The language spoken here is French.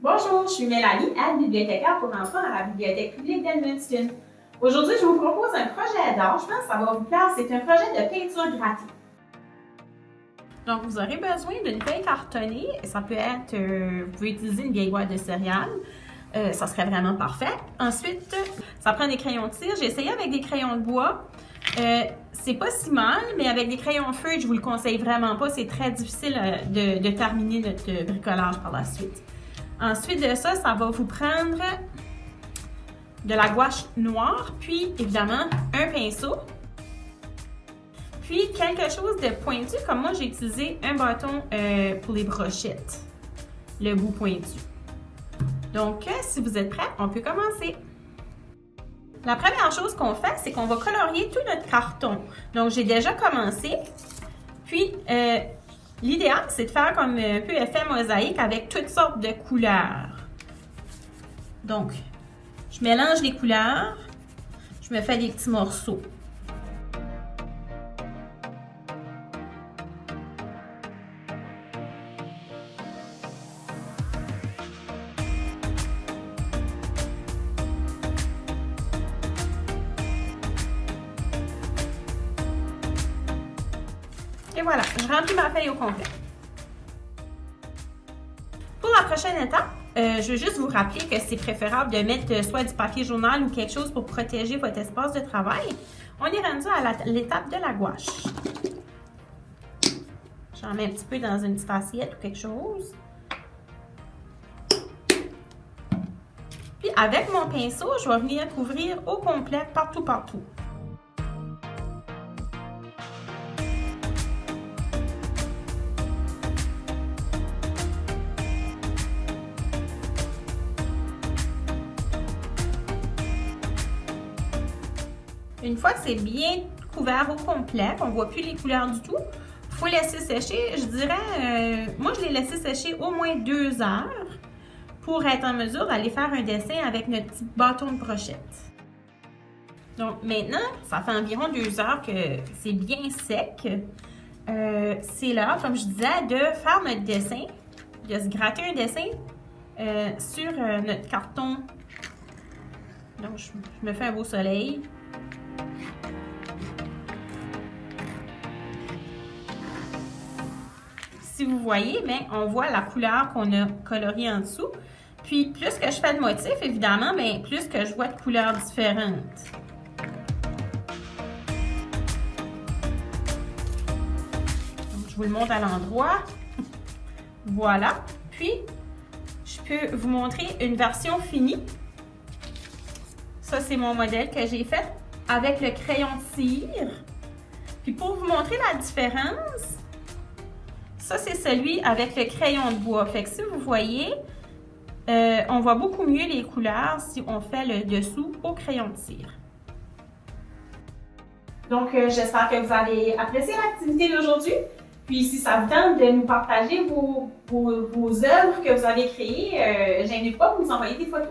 Bonjour, je suis Mélanie, aide-bibliothécaire pour enfants à la Bibliothèque publique d'Edmundston. Aujourd'hui, je vous propose un projet d'art. Je pense que ça va vous plaire. C'est un projet de peinture grattée. Donc, vous aurez besoin d'une feuille cartonnée. Ça peut être, vous pouvez utiliser une vieille boîte de céréales. Ça serait vraiment parfait. Ensuite, ça prend des crayons de cire. J'ai essayé avec des crayons de bois. C'est pas si mal, mais avec des crayons feuilles, je vous le conseille vraiment pas. C'est très difficile de terminer notre bricolage par la suite. Ensuite de ça, ça va vous prendre de la gouache noire, puis évidemment un pinceau, puis quelque chose de pointu, comme moi j'ai utilisé un bâton pour les brochettes, le bout pointu. Donc, si vous êtes prêts, on peut commencer. La première chose qu'on fait, c'est qu'on va colorier tout notre carton. Donc, j'ai déjà commencé, puis l'idéal, c'est de faire comme un peu effet mosaïque avec toutes sortes de couleurs. Donc, je mélange les couleurs, je me fais des petits morceaux. Et voilà, je remplis ma feuille au complet. Pour la prochaine étape, je veux juste vous rappeler que c'est préférable de mettre soit du papier journal ou quelque chose pour protéger votre espace de travail. On est rendu à l'étape de la gouache. J'en mets un petit peu dans une petite assiette ou quelque chose. Puis avec mon pinceau, je vais venir couvrir au complet partout. Une fois que c'est bien couvert au complet, qu'on ne voit plus les couleurs du tout, il faut laisser sécher. Je dirais, moi je l'ai laissé sécher au moins 2 heures pour être en mesure d'aller faire un dessin avec notre petit bâton de brochette. Donc maintenant, ça fait environ 2 heures que c'est bien sec. C'est l'heure, comme je disais, de faire notre dessin, de se gratter un dessin sur notre carton. Donc je me fais un beau soleil. Si vous voyez, bien, on voit la couleur qu'on a coloriée en dessous. Puis, plus que je fais de motifs, évidemment, bien, plus que je vois de couleurs différentes. Donc, je vous le montre à l'endroit. Voilà. Puis, je peux vous montrer une version finie. Ça, c'est mon modèle que j'ai fait avec le crayon de cire. Puis, pour vous montrer la différence, ça, c'est celui avec le crayon de bois. Fait que si vous voyez, on voit beaucoup mieux les couleurs si on fait le dessous au crayon de cire. Donc, j'espère que vous avez apprécié l'activité d'aujourd'hui. Puis, si ça vous tente de nous partager vos œuvres que vous avez créées, j'invite pas à vous envoyer des photos.